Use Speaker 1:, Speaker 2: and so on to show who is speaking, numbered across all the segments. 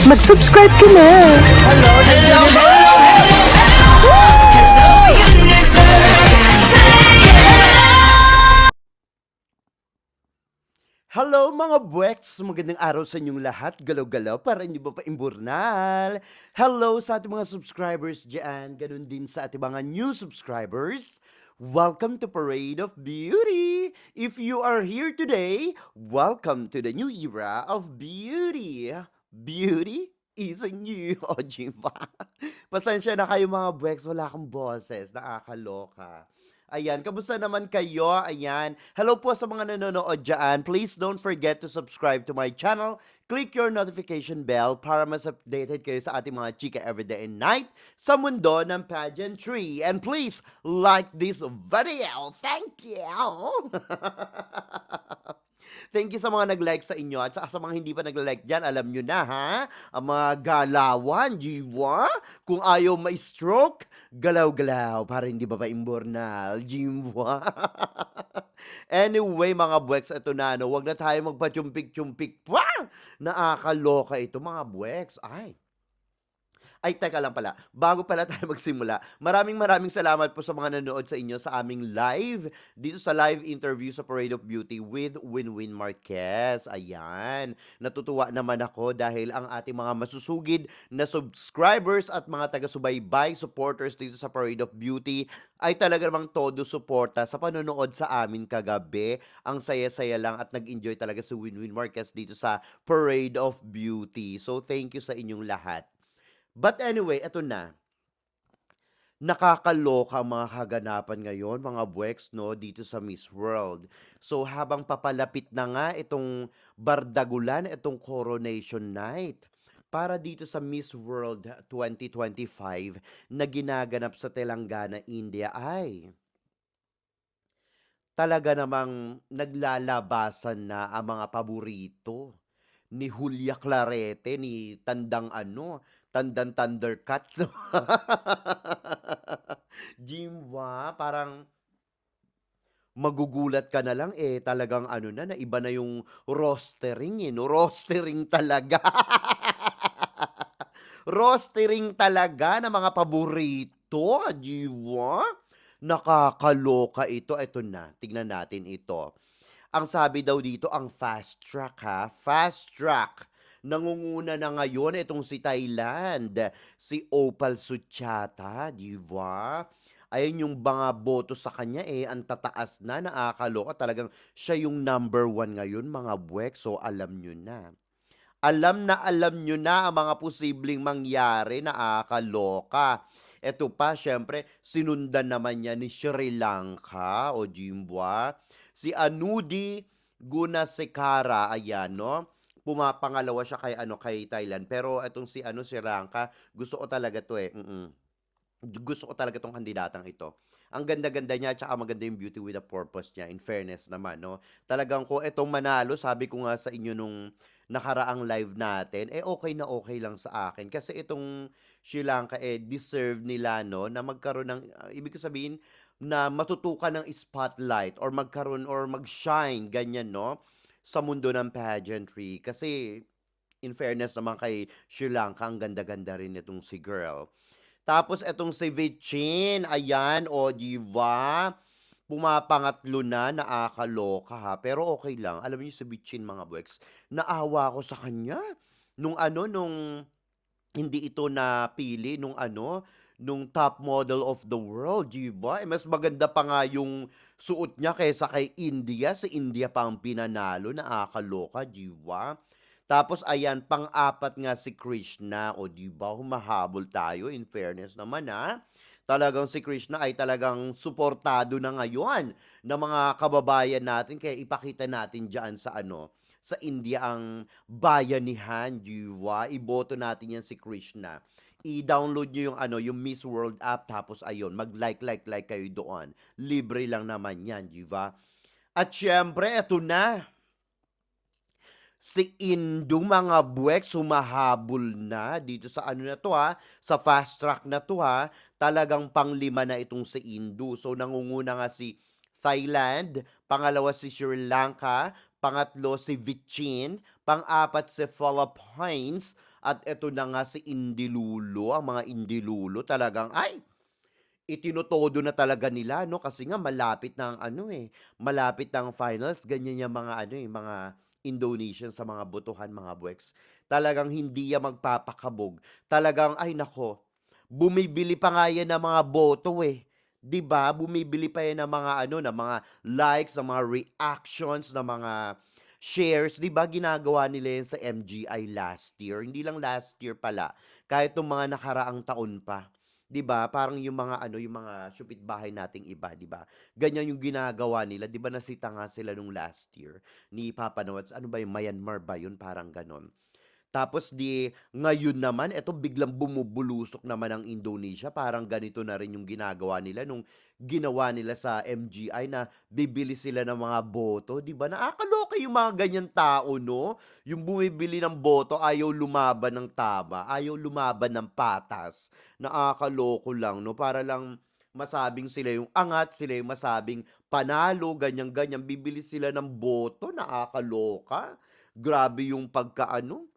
Speaker 1: mag-subscribe ka na.
Speaker 2: Hello mga buweks! Magandang araw sa inyong lahat. Galaw-galaw para hindi ba paimburnal. Hello sa ating mga subscribers dyan. Ganun din sa ating mga new subscribers. Welcome to Parade of Beauty! If you are here today, welcome to the new era of beauty. Beauty is a new o ba? Pasensya na kayo mga buweks, wala akong boses, nakakaloka. Ayan, kamusta naman kayo? Ayan. Hello po sa mga nanonood dyan. Please don't forget to subscribe to my channel. Click your notification bell para mas updated kayo sa ating mga chika everyday and night sa mundo ng pageantry. And please, like this video. Thank you! Thank you sa mga nag-like sa inyo at sa mga hindi pa nag-like dyan, alam nyo na ha, ang mga galawan, jiwa, kung ayaw ma-stroke, galaw-galaw para hindi ba pa-imbornal, jiwa. Anyway, mga buweks, ito na, no, wag na tayo magpa-chumpik-chumpik pa. Nakakaloka ito, mga buweks. Ay, teka lang pala. Bago pala tayo magsimula, maraming salamat po sa mga nanood sa inyo sa aming live, dito sa live interview sa Parade of Beauty with Winwin Marquez. Ayan. Natutuwa naman ako dahil ang ating mga masusugid na subscribers at mga taga-subaybay supporters dito sa Parade of Beauty ay talaga namang todo suporta sa panonood sa amin kagabi. Ang saya-saya lang at nag-enjoy talaga si Winwin Marquez dito sa Parade of Beauty. So, thank you sa inyong lahat. But anyway, eto na. Nakakaloka ang mga kaganapan ngayon, mga buweks, no, dito sa Miss World. So, habang papalapit na nga itong bardagulan, itong coronation night, para dito sa Miss World 2025 na ginaganap sa Telangana, India, ay talaga namang naglalabasan na ang mga paborito ni Julia Clarete, ni Tandang Thundercat. Jimwa, parang magugulat ka na lang talagang naiba na yung rostering no? Rostering talaga. Rostering talaga ng mga paborito, Jimwa. Nakakaloka ito. Ito na, tignan natin ito. Ang sabi daw dito, ang fast track ha, fast track. Nangunguna na ngayon itong si Thailand, si Opal Suchata, di ba? Ayun yung mga boto sa kanya ang tataas na, nakakaloka. Talagang siya yung number 1 ngayon, mga buwek. So, alam nyo na. Alam nyo na ang mga posibleng mangyari, nakakaloka. Eto pa, syempre, sinundan naman niya ni Sri Lanka o Jimbwa. Si Anudi Gunasekara, ayan, no? Pumapangalawa siya kay Thailand. Pero etong si Sri Lanka, gusto ko talaga to gusto ko talaga tong kandidatang ito. Ang ganda-ganda niya, tsaka maganda yung beauty with a purpose niya, in fairness naman, no? Talagang kung itong manalo, sabi ko nga sa inyo nung nakaraang live natin, okay lang sa akin. Kasi itong Sri Lanka, deserve nila, no, na magkaroon ng, ibig ko sabihin, na matutukan ng spotlight or magkaroon or mag-shine, ganyan, no? Sa mundo ng pageantry. Kasi, in fairness naman kay Sri Lanka, ang ganda-ganda rin itong si girl. Tapos etong si Vichin, ayan, o diba? Pumapangatlo na, nakakaloka ha. Pero okay lang. Alam niyo si Vichin, mga buweks, naawa ko sa kanya. Nung hindi ito napili, nung top model of the world, diba? Mas maganda pa nga yung suot niya kaysa kay India. Si India pa ang pinanalo, nakakaloka, diba? Tapos ayan, pang-apat nga si Krishna. O di ba, humahabol tayo in fairness naman ha. Talagang si Krishna ay talagang suportado na ngayon ng mga kababayan natin. Kaya ipakita natin diyan sa India ang bayanihan, di ba? Iboto natin yan si Krishna. I-download nyo yung Miss World app, tapos ayun, mag-like kayo doon. Libre lang naman yan, di ba? At syempre, eto na. Si Indu, mga buwek, sumahabol na dito sa na to ha, sa fast track na to ha. Talagang panglima na itong si Indu. So nangunguna nga si Thailand, pangalawa si Sri Lanka, pangatlo si Vichin, pang-apat si Philippines, At eto na nga si Indilulo, ang mga Indilulo talagang, ay, itinotodo na talaga nila 'no, kasi nga malapit na ang ano, malapit na ang finals, ganyan yang mga ano, mga Indonesian sa mga botohan, mga buweks. Talagang hindi yan magpapakabog. Talagang ay nako, bumibili pa nga yan ng mga boto, 'di ba? Bumibili pa yan ng mga ano, ng mga likes, ng mga reactions, ng mga shares, 'di ba ginagawa nila yan sa MGI last year, hindi lang last year pala, kahit nung mga nakaraang taon pa. 'Di ba, parang yung mga ano, yung mga bahay nating iba, 'di ba, ganyan yung ginagawa nila. 'Di ba nasita nga sila nung last year ni Papa Noel, ano ba yun, Myanmar ba yun, parang gano'n. Tapos ngayon naman eto biglang bumubulusok naman ang Indonesia, parang ganito na rin yung ginagawa nila nung ginawa nila sa MGI na bibili sila ng mga boto, 'di ba? Nakakaloka yung mga ganyan tao 'no, yung bumibili ng boto, ayaw lumaban ng tama, ayaw lumaban ng patas. Nakakaloko lang 'no, para lang masabing sila yung angat, sila yung masabing panalo, ganyan-ganyan, bibili sila ng boto, nakakaloka. Grabe yung pagkaano,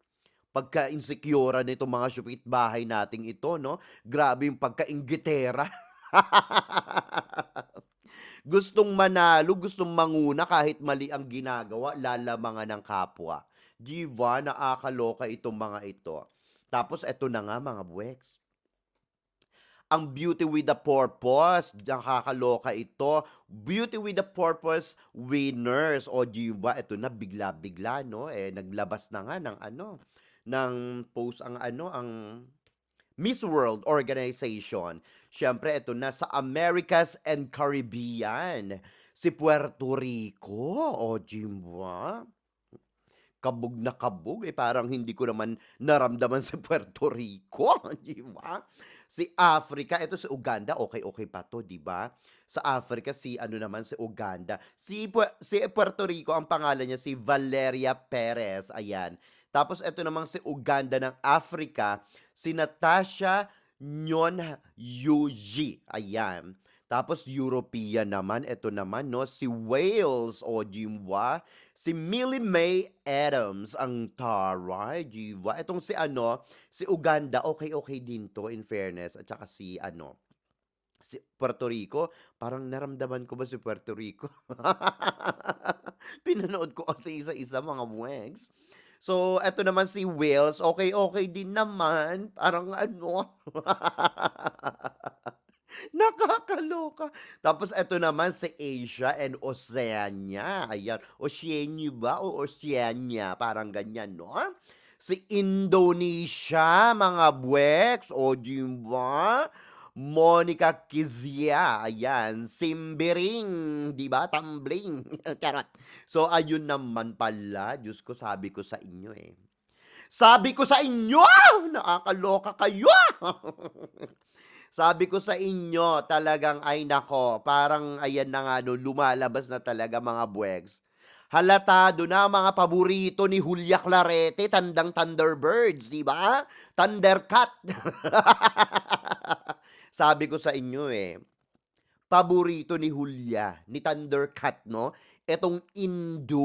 Speaker 2: pagka-insekyura nitong mga bahay nating ito 'no, grabe yung pagka-inggitera. Gustong manalo, gustong manguna kahit mali ang ginagawa, lalamangan ng kapwa. 'Di ba, nakakaloka itong mga ito. Tapos eto na nga mga buweks, ang Beauty with a Purpose, nakakaloka ito. Beauty with a Purpose winners, o 'di ba, eto na bigla-bigla 'no, naglabas na nga ng ano, ng post ang ano, ang Miss World Organization. Siyempre eto na sa Americas and Caribbean, si Puerto Rico, o 'di ba? Kabog na kabog, parang hindi ko naman naramdaman si Puerto Rico, 'di ba? Si Africa, eto si Uganda, okey-okey pa 'to, 'di ba? Sa Africa si ano naman, si Uganda. Si Puerto Rico ang pangalan niya si Valeria Perez, ayan. Tapos eto namang si Uganda ng Africa, si Natasha Nyonhyuji, ayan. Tapos European naman, eto naman 'no, si Wales, o 'di ba? Si Millie May Adams ang taray, 'di ba? Itong si ano, si Uganda, okey-okey din 'to in fairness, at saka si ano, si Puerto Rico, parang naramdaman ko ba si Puerto Rico? Pinanood ko kasi isa-isa mga mwegs. So, eto naman si Wales, okey-okey din naman, parang ano nakakaloka. Tapos eto naman si Asia and Oceania, ayan. Oceania ba o Oceania, parang ganyan 'no? Si Indonesia, mga buweks, o 'di ba? Monica Kizia, ayan. Simbering, 'di ba, tumbling, charot. So ayun naman pala, Diyos ko, sabi ko sa inyo, Sabi ko sa inyo, nakakaloka kayo. Sabi ko sa inyo, talagang ay nako, parang ayan na nga 'no, lumalabas na talaga mga buwegs. Halatado na ang mga paborito ni Julia Clarete, tandang Thunderbirds, 'di ba? Thundercat. Sabi ko sa inyo, paborito ni Julia, ni Thundercat 'no, etong Indo,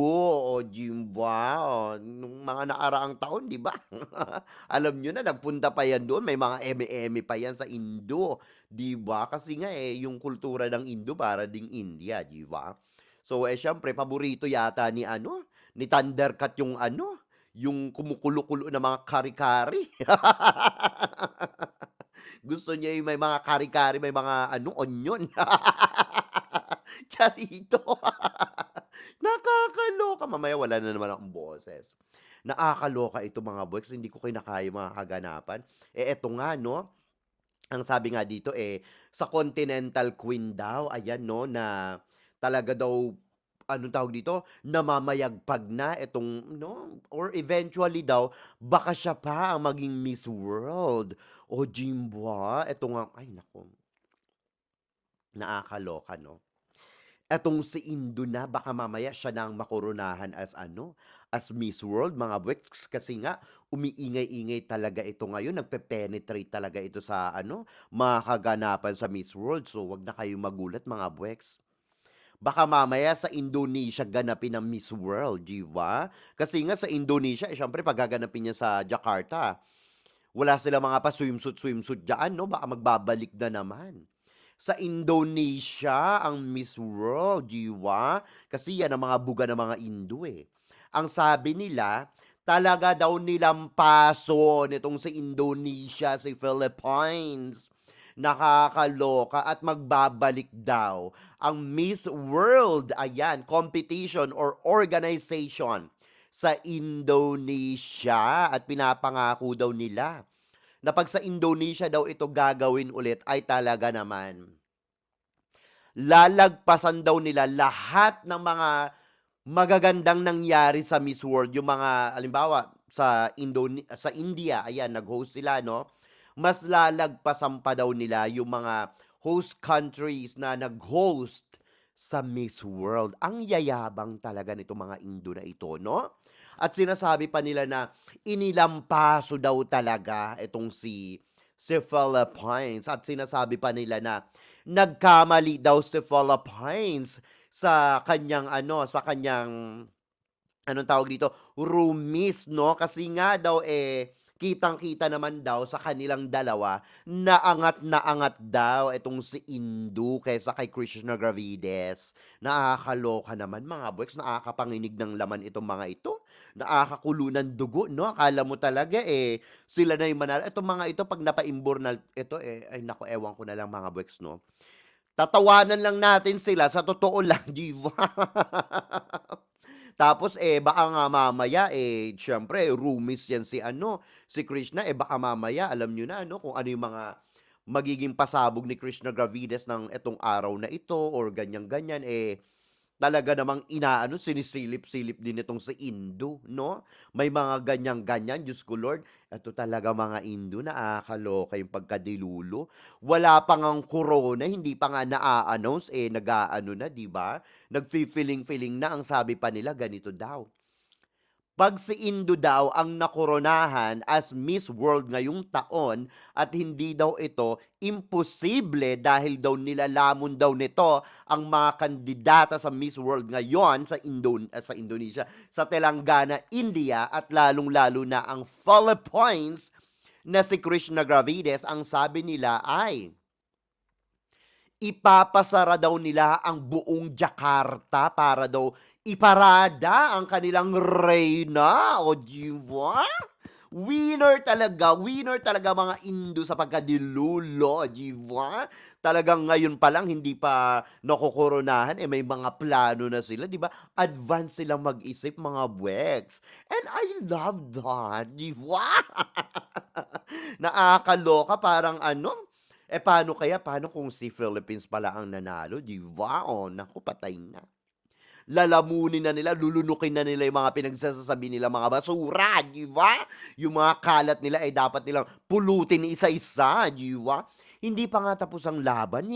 Speaker 2: o 'di ba, nung mga nakaraang taon, 'di ba? Alam niyo na, nagpunta pa 'yan doon, may mga eme-eme pa 'yan sa Indo, 'di ba? Kasi nga, yung kultura ng Indo para ding India, 'di ba? So, siyempre paborito yata ni ano, ni Thundercat yung ano, yung kumukulo-kulo na mga kare-kare. Gusto niya yung may mga kare-kare, may mga ano, onion. Charito. Nakakaloka, mamaya wala na naman akong boses. Nakakaloka ito mga boys, hindi ko kinakaya yung mga kaganapan. Eto nga 'no, ang sabi nga dito, sa Continental Queen daw, ayan 'no, na talaga daw, anong tawag dito, namamayagpag na itong 'no, or eventually daw, baka siya pa ang maging Miss World. O 'di ba, eto nga, ay naku, nakakaloka 'no. Etong si Indo na, baka mamaya siya na ang makoronahan as ano, as Miss World, mga buweks, kasi nga umiingay-ingay talaga ito ngayon, nagpe-penetrate talaga ito sa ano, mga kaganapan sa Miss World. So, 'wag na kayong magulat mga buweks. Baka mamaya sa Indonesia ganapin ang Miss World, 'di ba? Kasi nga sa Indonesia, siyempre pag gaganapin niya sa Jakarta. Wala silang mga pa-swimsuit-swimsuit diyaan 'no, baka magbabalik na naman. Sa Indonesia ang Miss World, 'di ba? Kasi yan ang mga buga ng mga Indo, eh. Ang sabi nila, talaga daw nilampaso nitong si Indonesia, si Philippines. Nakakaloka at magbabalik daw ang Miss World, ayan, competition or organization sa Indonesia at pinapangako daw nila na 'pag sa Indonesia daw ito gagawin ulit ay talaga naman lalagpasan daw nila lahat ng mga magagandang nangyari sa Miss World. Yung mga halimbawa sa India, ayan, nag-host sila 'no. Mas lalagpasan pa daw nila yung mga host countries na nag-host sa Miss World. Ang yayabang talaga nitong mga Indo na ito 'no. At sinasabi pa nila na inilampaso daw talaga itong si Philippines at sinasabi pa nila na nagkamali daw si Philippines sa kanyang ano, sa kanyang anong tawag dito, roomies 'no, kasi nga daw, kitang-kita naman daw sa kanilang dalawa na angat daw itong si Indu kaysa kay Krishna Gravides. Nakakaloka naman mga boyeks, nakakapanginig ng laman itong mga ito, nakakakulo ng dugo 'no, akala mo talaga, sila na yung manalo. Itong mga ito 'pag napaimbor na ito, ay naku, ewan ko na lang mga boyeks 'no. Tatawanan lang natin sila sa totoo lang, 'di ba? Tapos, baka nga mamaya, siyempre roomies 'yan si ano, si Krishna, baka mamaya alam niyo na ano, kung ano yung mga magiging pasabog ni Krishna Gravides ng etong araw na ito or ganyan-ganyan, talaga namang inaano, sinisilip-silip din itong si Indo 'no? May mga ganyan-ganyan, Diyos ko Lord. Eto talaga mga Indo, nakakaloka yung pagkadilulo. Wala pa ngang corona, hindi pa nga naa-announce, nag-aano na, 'di ba? Nagfi-feeling-feeling na, ang sabi pa nila ganito daw, 'pag si Indo daw ang nakoronahan as Miss World ngayong taon at hindi daw ito imposible dahil daw nilalamon daw nito ang mga kandidata sa Miss World ngayon sa Indonesia, sa Telangana, India at lalong-lalo na ang Philippines na si Krishna Gravides, ang sabi nila ay ipapasara daw nila ang buong Jakarta para daw iparada ang kanilang reyna, o 'di ba? Winner talaga mga Indo sa pagkadilulo, 'di ba? Talagang ngayon pa lang hindi pa nakokoronahan, may mga plano na sila, 'di ba? Advance silang mag-isip mga bweks. And I love that, 'di ba? Nakakaloka, parang ano, paano kung si Philippines pala ang nanalo, 'di ba? Oh, naku, patay na. Lalamunin na nila, lulunukin na nila yung mga pinagsasasabi nila mga basura, 'di ba? Yung mga kalat nila ay dapat nilang pulutin isa-isa, 'di ba? Hindi pa nga tapos ang laban,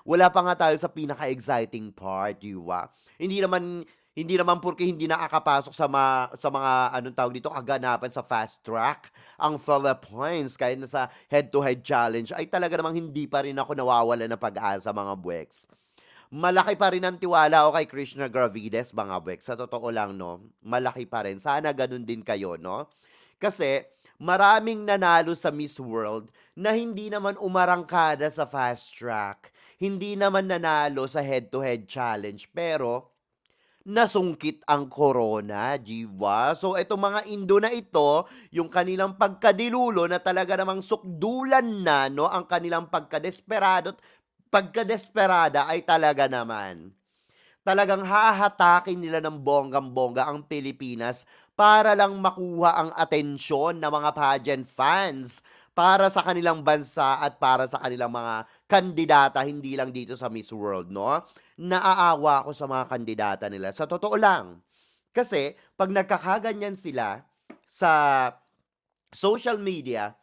Speaker 2: wala pa nga tayo sa pinaka-exciting part, 'di ba? Hindi naman porke hindi nakakapasok sa mga anong tawag dito, kaganapan sa fast track ang Philippines kahit na sa head-to-head challenge ay talaga namang hindi pa rin ako nawawalan ng pag-asa mga bweks. Malaki pa rin ang tiwala ko kay Krishna Gravides mga bweks, sa totoo lang 'no, malaki pa rin. Sana gano'n din kayo 'no. Kasi maraming nanalo sa Miss World na hindi naman umarangkada sa fast track, hindi naman nanalo sa head-to-head challenge, pero nasungkit ang corona, 'di ba? So itong mga Indo na ito, yung kanilang pagkadilulo na talaga namang sukdulan na 'no, ang kanilang pagkadesperada ay talaga naman talagang hahatakin nila ng bonggang-bongga ang Pilipinas para lang makuha ang atensyon ng mga pageant fans para sa kanilang bansa at para sa kanilang mga kandidata, hindi lang dito sa Miss World 'no. Naaawa ako sa mga kandidata nila, sa totoo lang. Kasi 'pag nagkakaganyan sila sa social media,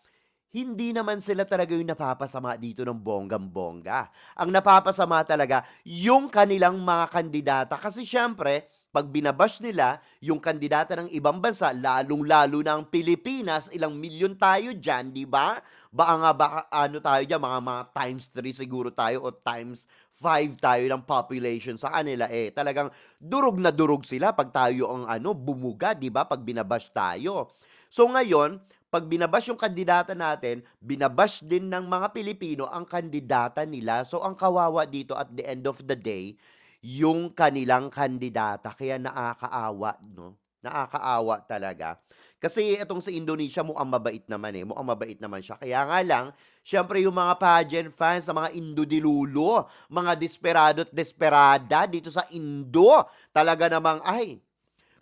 Speaker 2: hindi naman sila talaga yung napapasama dito ng bonggang-bongga. Ang napapasama talaga yung kanilang mga kandidata kasi siyempre 'pag binabash nila yung kandidata ng ibang bansa, lalong-lalo na ang Pilipinas, ilang milyon tayo diyan, 'di ba? Baka ano tayo diyan, mga times 3 siguro tayo o times 5 tayo ng population sa kanila, talagang durog na durog sila 'pag tayo ang ano, bumuga, 'di ba, 'pag binabash tayo. So ngayon 'pag binabash yung kandidata natin, binabash din ng mga Pilipino ang kandidata nila. So, ang kawawa dito at the end of the day, yung kanilang kandidata. Kaya nakakaawa 'no, nakakaawa talaga. Kasi itong sa Indonesia mukhang mabait naman, mukhang mabait naman siya. Kaya nga lang, siyempre yung mga pageant fans sa mga Indo-dilulo, mga desperado at desperada dito sa Indo, talaga namang, ay,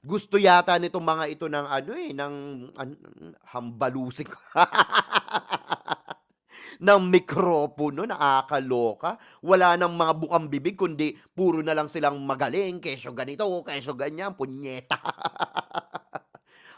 Speaker 2: gusto yata nitong mga ito ng ano, ng hambalusik ng mikropono, nakakaloka. Wala ng mga bukang bibig kundi puro na lang silang magaling, kesyo ganito, kesyo ganyan, punyeta.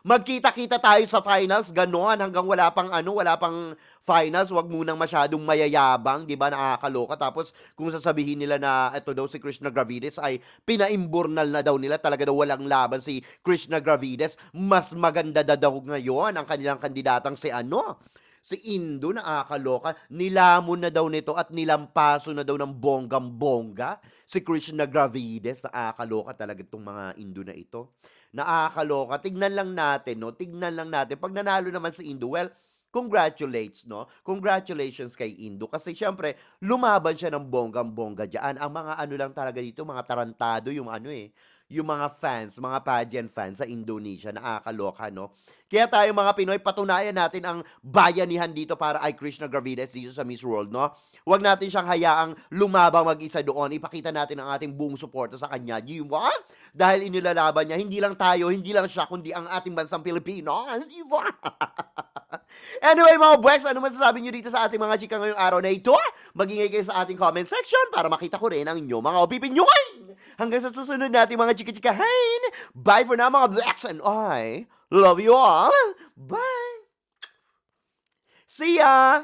Speaker 2: Magkita-kita tayo sa finals, gano'n, hanggang wala pang finals, 'wag munang masyadong mayayabang, 'di ba, nakakaloka. Tapos kung sasabihin nila na eto daw si Krishna Gravides ay pinaimburnal na daw nila, talaga daw walang laban si Krishna Gravides, mas maganda daw ngayon ang kanilang kandidatang si ano, si Indo, nakakaloka. Nilamon na daw nito at nilampaso na daw ng bonggang-bongga si Krishna Gravides, nakakaloka talaga 'tong mga Indo na ito. Nakakaloka. Tignan lang natin 'no, tignan lang natin 'pag nanalo naman si Indo, well, congratulates 'no, congratulations kay Indo kasi siyempre lumaban siya ng bonggang-bongga diyan. Ang mga ano lang talaga dito, mga tarantado yung ano, yung mga fans, mga pageant fans sa Indonesia, nakakaloka 'no. Kaya tayo mga Pinoy, patunayan natin ang bayanihan dito para kay Krishna Gravides dito sa Miss World 'no. Huwag natin siyang hayaang lumabang mag-isa doon, ipakita natin ang ating buong suporta sa kanya, 'di ba? Dahil inilalaban niya, hindi lang tayo, hindi lang siya, kundi ang ating bansang Pilipinas, 'di ba? Anyway mga Bwex, ano masasabi niyo dito sa ating mga chika ngayong araw na ito? Mag-ingay kayo sa ating comment section para makita ko rin ang inyong mga opinion. Hanggang sa susunod nating mga chika-chikahin. Bye for now mga Bwex, and I love you all. Bye! See ya!